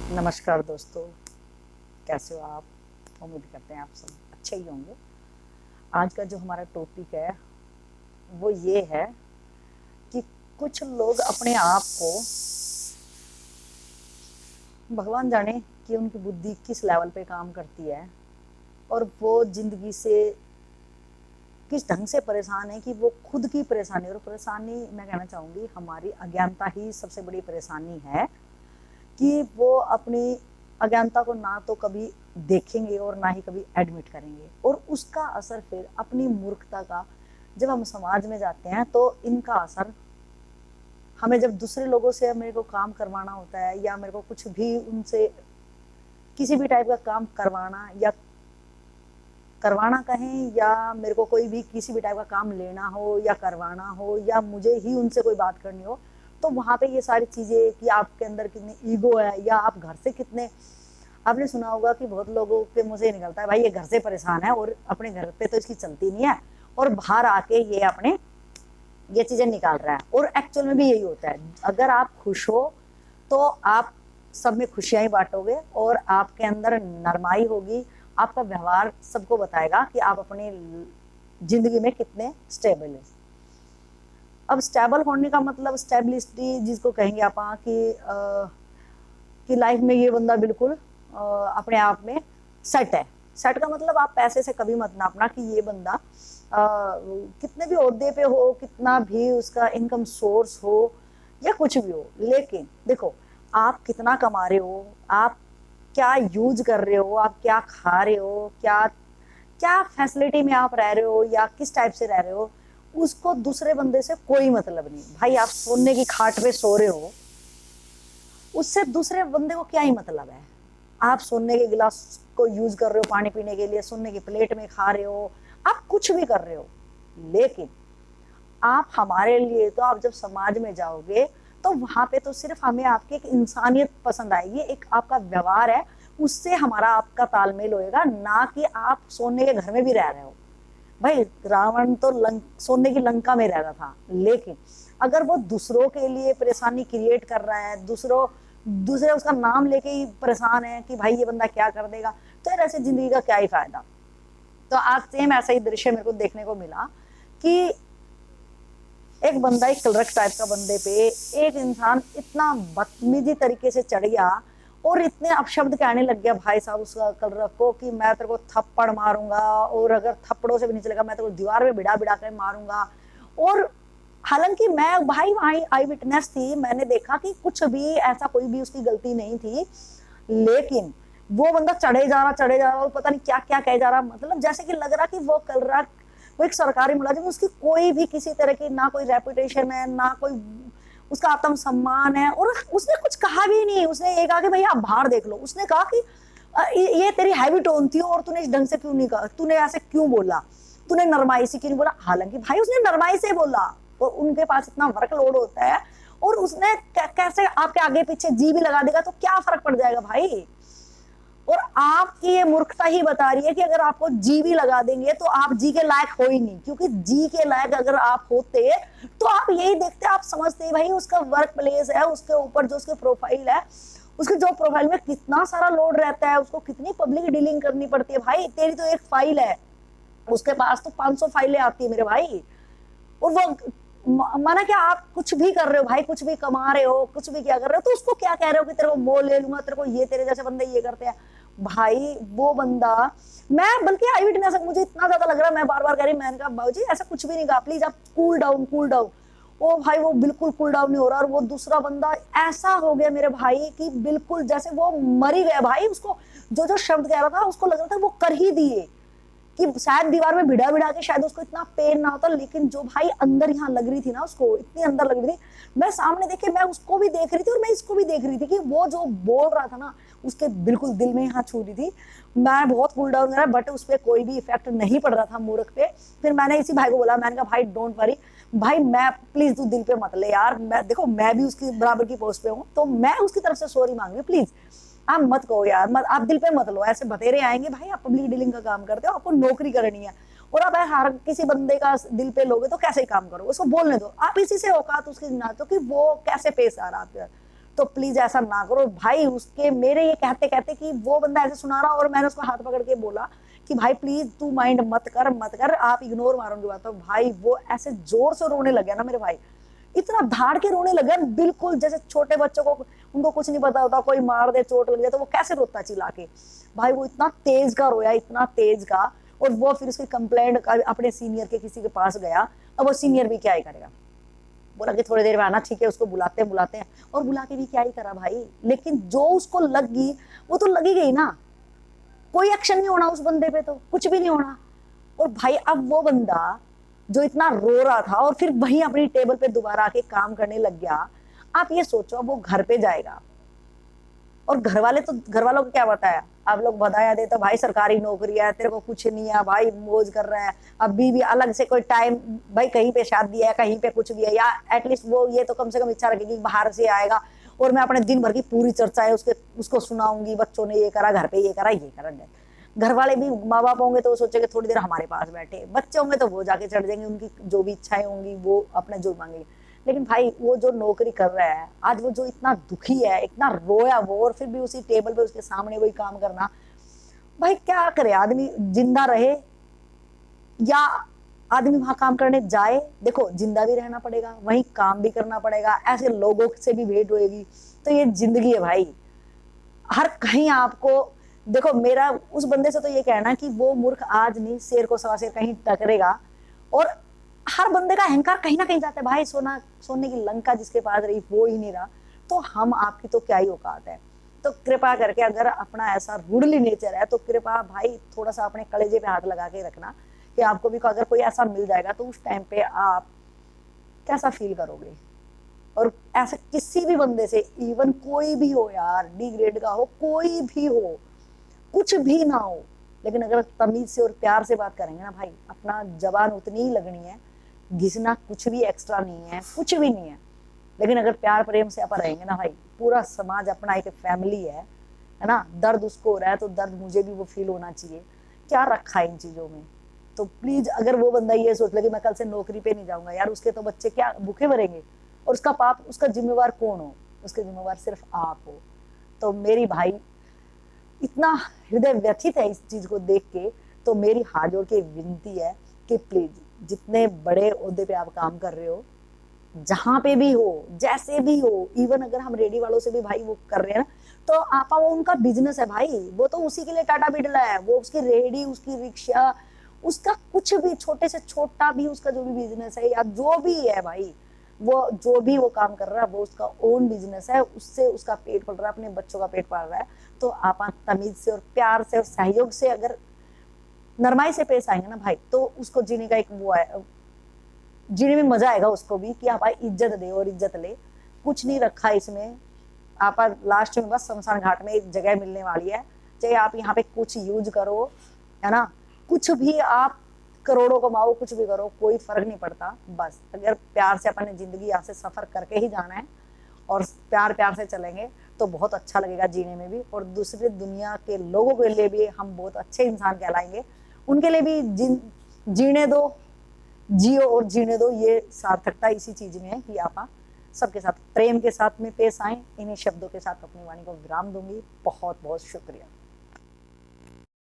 नमस्कार दोस्तों, कैसे हो आप? उम्मीद करते हैं आप सब अच्छे ही होंगे। आज का जो हमारा टॉपिक है वो ये है कि कुछ लोग अपने आप को, भगवान जाने कि उनकी बुद्धि किस लेवल पे काम करती है और वो जिंदगी से किस ढंग से परेशान है कि वो खुद की परेशानी, और परेशानी मैं कहना चाहूँगी हमारी अज्ञानता ही सबसे बड़ी परेशानी है कि वो अपनी अज्ञानता को ना तो कभी देखेंगे और ना ही कभी एडमिट करेंगे, और उसका असर फिर अपनी मूर्खता का, जब हम समाज में जाते हैं तो इनका असर हमें, जब दूसरे लोगों से मेरे को काम करवाना होता है या मेरे को कुछ भी उनसे किसी भी टाइप का काम करवाना या करवाना कहें, या मेरे को कोई भी किसी भी टाइप का काम लेना हो या करवाना हो या मुझे ही उनसे कोई बात करनी हो, तो वहां पे ये सारी चीजें कि आपके अंदर कितनी ईगो है या आप घर से कितने, आपने सुना होगा कि बहुत लोगों के मुंह से निकलता है भाई ये घर से परेशान है और अपने घर पे तो इसकी चलती नहीं है, और बाहर आके ये अपने ये चीजें निकाल रहा है। और एक्चुअल में भी यही होता है, अगर आप खुश हो तो आप सब में खुशियां ही बांटोगे और आपके अंदर नरमाई होगी, आपका व्यवहार सबको बताएगा कि आप अपनी जिंदगी में कितने स्टेबल है। अब स्टेबल होने का मतलब स्टेबिलिटी जिसको कहेंगे आप कि लाइफ में ये बंदा बिल्कुल अपने आप में सेट है। सेट का मतलब आप पैसे से कभी मत नापना कि ये बंदा कितने भी ओहदे पे हो, कितना भी उसका इनकम सोर्स हो या कुछ भी हो, लेकिन देखो आप कितना कमा रहे हो, आप क्या यूज कर रहे हो, आप क्या खा रहे हो, क्या क्या फैसिलिटी में आप रह रहे हो या किस टाइप से रह रहे हो, उसको दूसरे बंदे से कोई मतलब नहीं। भाई आप सोने की खाट पे सो रहे हो, उससे दूसरे बंदे को क्या ही मतलब है। आप सोने के गिलास को यूज कर रहे हो पानी पीने के लिए, सोने की प्लेट में खा रहे हो, आप कुछ भी कर रहे हो, लेकिन आप हमारे लिए, तो आप जब समाज में जाओगे तो वहां पे तो सिर्फ हमें आपकी एक इंसानियत पसंद आएगी, एक आपका व्यवहार है, उससे हमारा आपका तालमेल होएगा, ना कि आप सोने के घर में भी रह रहे हो। भाई रावण तो सोने की लंका में रह रहा था, लेकिन अगर वो दूसरों के लिए परेशानी क्रिएट कर रहा है, दूसरे उसका नाम लेके ही परेशान है कि भाई ये बंदा क्या कर देगा, तो यार ऐसे जिंदगी का क्या ही फायदा। तो आज सेम ऐसा ही दृश्य मेरे को देखने को मिला कि एक बंदा, एक कलरक टाइप का बंदे पे एक इंसान इतना बदतमीजी तरीके से चढ़ गया और इतने अपशब्द कहने लग गया भाई साहब उसका कलरक को कि मैं तेरे को थप्पड़ मारूंगा, और अगर थप्पड़ों से भी नहीं चलेगा मैं तेरे को दीवार में बिड़ा बिड़ा कर मारूंगा। और हालांकि मैं भाई वहां आई विटनेस थी, मैंने देखा कि कुछ भी ऐसा कोई भी उसकी गलती नहीं थी, लेकिन वो बंदा चढ़े जा रहा और पता नहीं क्या क्या कहे जा रहा, मतलब जैसे कि लग रहा कि वो कलरक, वो एक सरकारी मुलाजिम, उसकी कोई भी किसी तरह की ना कोई रेपुटेशन है, ना कोई उसका आत्म सम्मान है, और उसने कुछ कहा भी नहीं। उसने ये कहा कि भैया आप बाहर देख लो, उसने कहा कि ये तेरी हैवी टोन थी और तूने इस ढंग से क्यों नहीं कहा, तूने ऐसे क्यों बोला, तूने नरमाई से क्यों नहीं बोला। हालांकि भाई उसने नरमाई से बोला और उनके पास इतना वर्कलोड होता है, और उसने कैसे आपके आगे पीछे जी भी लगा देगा तो क्या फर्क पड़ जाएगा भाई। और आपकी ये मूर्खता ही बता रही है कि अगर आपको जी भी लगा देंगे तो आप जी के लायक हो ही नहीं, क्योंकि जी के लायक अगर आप होते तो आप यही देखते, आप समझते भाई उसका वर्क प्लेस है, उसके ऊपर जो उसके प्रोफाइल है, उसके जो प्रोफाइल में कितना सारा लोड रहता है, उसको कितनी पब्लिक डीलिंग करनी पड़ती है। भाई तेरी तो एक फाइल है, उसके पास तो 500 फाइलें आती है मेरे भाई। और वो माना क्या आप कुछ भी कर रहे हो भाई, कुछ भी कमा रहे हो, कुछ भी क्या कर रहे हो, तो उसको क्या कह रहे हो कि तेरे को मोल ले लूंगा, तेरे को ये, तेरे जैसे बंदे ये करते हैं। भाई वो बंदा, मैं बल्कि आई विटनेस, मुझे इतना ज्यादा लग रहा है, मैं बार बार कह रही, मैंने कहा बाबूजी ऐसा कुछ भी नहीं कहा, प्लीज आप कूल डाउन कूल डाउन। ओ भाई वो बिल्कुल कूल डाउन नहीं हो रहा, और वो दूसरा बंदा ऐसा हो गया मेरे भाई कि बिल्कुल जैसे वो मर ही गया भाई। उसको जो जो शब्द कह रहा था उसको लग रहा था वो कर ही दिए, कि शायद दीवार में भिड़ा भिड़ा के शायद उसको इतना पेन ना होता, लेकिन जो भाई अंदर यहाँ लग रही थी ना, उसको इतनी अंदर लग रही थी, मैं सामने देखे, मैं उसको भी देख रही थी और मैं इसको भी देख रही थी कि वो जो बोल रहा था ना उसके बिल्कुल दिल में यहाँ छू रही थी। मैं बहुत कूल डाउन करा, बट उस पर कोई भी इफेक्ट नहीं पड़ रहा था मूर्ख पे। फिर मैंने इसी भाई को बोला, मैंने कहा भाई डोंट वरी भाई, मैं प्लीज तू दिल पे मत ले यार, मैं देखो मैं भी उसकी बराबर की पोस्ट पे हूँ, तो मैं उसकी तरफ से सॉरी मांग रही हूँ, प्लीज आप मत कहो यार, मत, आप दिल पे मत लो, ऐसे बतेरे आएंगे भाई, आप पब्लिक डीलिंग का काम करते हो, आपको नौकरी करनी है, और आप हर किसी बंदे का दिल पे लोगे तो कैसे ही काम करो, उसको बोलने दो, आप इसी से औकात उसकी ना तो कि वो कैसे पेश आ रहा है। तो प्लीज ऐसा ना करो भाई। उसके मेरे ये कहते कहते कि वो बंदा ऐसे सुना रहा और मैंने उसको हाथ पकड़ के बोला कि भाई प्लीज तू माइंड मत कर मत कर, आप इग्नोर मारो उनकी बात। तो भाई वो ऐसे जोर से रोने लग गया ना मेरे भाई, इतना धाड़ के रोने लगा बिल्कुल जैसे छोटे बच्चों को, उनको कुछ नहीं पता होता, कोई मार दे चोट लग जाए तो वो कैसे रोता चिल्ला के। भाई वो इतना तेज का रोया, इतना तेज का। और वो फिर उसकी कंप्लेंट अपने सीनियर के किसी के पास गया। अब वो सीनियर भी क्या ही करेगा, बोला कि थोड़ी देर में आना, ठीक है उसको बुलाते हैं बुलाते हैं। और बुला के भी क्या ही करा भाई, लेकिन जो उसको लग गई वो तो लगी गई ना, कोई एक्शन नहीं होना उस बंदे पे, तो कुछ भी नहीं होना। और भाई अब वो बंदा जो इतना रो रहा था और फिर वहीं अपनी टेबल पे दोबारा आके काम करने लग गया। आप ये सोचो वो घर पे जाएगा और घर वाले तो, घर वालों को क्या बताया, आप लोग बताया दे तो भाई सरकारी नौकरी है, तेरे को कुछ नहीं है भाई, मौज कर रहा है। अभी भी अलग से कोई टाइम भाई, कहीं पे शादी है कहीं पे कुछ भी है, या एटलीस्ट वो ये तो कम से कम इच्छा रखेगी बाहर से आएगा और मैं अपने दिन भर की पूरी चर्चा है उसको सुनाऊंगी, बच्चों ने ये करा, घर पे ये करा ये करा। घर वाले भी माँ बाप होंगे तो वो सोचेंगे थोड़ी देर हमारे पास बैठे, बच्चे होंगे तो वो जाके चढ़ जाएंगे, उनकी जो भी इच्छाएं होंगी वो अपने जो मांगेंगे। लेकिन भाई वो जो नौकरी कर रहा है आज, वो जो इतना दुखी है, इतना रोया वो, और फिर भी उसी टेबल पे उसके सामने वही काम करना, भाई क्या करे आदमी, जिंदा रहे या आदमी वहां काम करने जाए। देखो जिंदा भी रहना पड़ेगा, वहीं काम भी करना पड़ेगा, ऐसे लोगों से भी भेंट होएगी। तो ये जिंदगी है भाई, हर कहीं आपको देखो। मेरा उस बंदे से तो ये कहना कि वो मूर्ख आज नहीं, शेर को सवा शेर कहीं टकरेगा। और हर बंदे का अहंकार कहीं ना कहीं जाता है भाई, सोने की लंका जिसके पास रही वो ही नहीं रहा, तो हम आपकी तो क्या ही औकात है। तो कृपा करके अगर अपना ऐसा रूडली नेचर है तो कृपा भाई थोड़ा सा अपने कलेजे पे हाथ लगा के रखना कि आपको भी अगर कोई ऐसा मिल जाएगा तो उस टाइम पे आप कैसा फील करोगे। और ऐसा किसी भी बंदे से, इवन कोई भी हो यार, डी ग्रेड का हो, कोई भी हो, कुछ भी ना हो, लेकिन अगर तमीज से और प्यार से बात करेंगे ना भाई, अपना जबान उतनी ही लगनी है, घिसना कुछ भी एक्स्ट्रा नहीं है, कुछ भी नहीं है। लेकिन अगर प्यार प्रेम से अपन रहेंगे ना भाई, पूरा समाज अपना एक फैमिली है ना, दर्द उसको हो रहा है तो दर्द मुझे भी वो फील होना चाहिए, क्या रखा है इन चीजों में। तो प्लीज अगर वो बंदा ये सोच ले कि मैं कल से नौकरी पे नहीं जाऊंगा, यार उसके तो बच्चे क्या भूखे मरेंगे, और उसका पाप, उसका जिम्मेवार कौन हो, उसके जिम्मेवार सिर्फ आप हो। तो मेरी भाई इतना हृदय व्यथित है इस चीज को देख के, तो मेरी हाथ जोड़ के विनती है कि प्लीज जितने बड़े ओहदे पे आप काम कर रहे हो, जहां पे भी हो, जैसे भी हो, इवन अगर हम रेडी वालों से भी भाई वो कर रहे हैं ना, तो आपा वो उनका बिजनेस है भाई, वो तो उसी के लिए टाटा बिरला है, वो उसकी रेडी, उसकी रिक्शा, उसका कुछ भी छोटे से छोटा भी उसका जो भी बिजनेस है या जो भी है भाई, वो जो भी वो काम कर रहा है वो उसका ओन बिजनेस है, उससे उसका पेट पल रहा है, अपने बच्चों का पेट पाल रहा है। तो आप तमीज से और प्यार से और सहयोग से अगर नरमाई से पेश आएंगे ना भाई, तो उसको जीने का एक वो है, जीने में मजा आएगा उसको भी कि आप इज्जत दे और इज्जत ले। कुछ नहीं रखा इसमें, आप लास्ट में बस शमशान घाट में एक जगह मिलने वाली है, चाहे आप यहाँ पे कुछ यूज करो, है ना, कुछ भी आप करोड़ों कमाओ, कुछ भी करो, कोई फर्क नहीं पड़ता। बस अगर प्यार से अपने जिंदगी यहाँ से सफर करके ही जाना है और प्यार प्यार से चलेंगे तो बहुत अच्छा लगेगा जीने में भी, और दूसरी दुनिया के लोगों के लिए भी हम बहुत अच्छे इंसान कहलाएंगे। उनके लिए भी जीने दो, जियो और जीने दो, ये सार्थकता इसी चीज में है कि आप सबके साथ प्रेम के साथ में पेश आए। इन्हीं शब्दों के साथ अपनी वाणी को विराम दूंगी। बहुत बहुत शुक्रिया।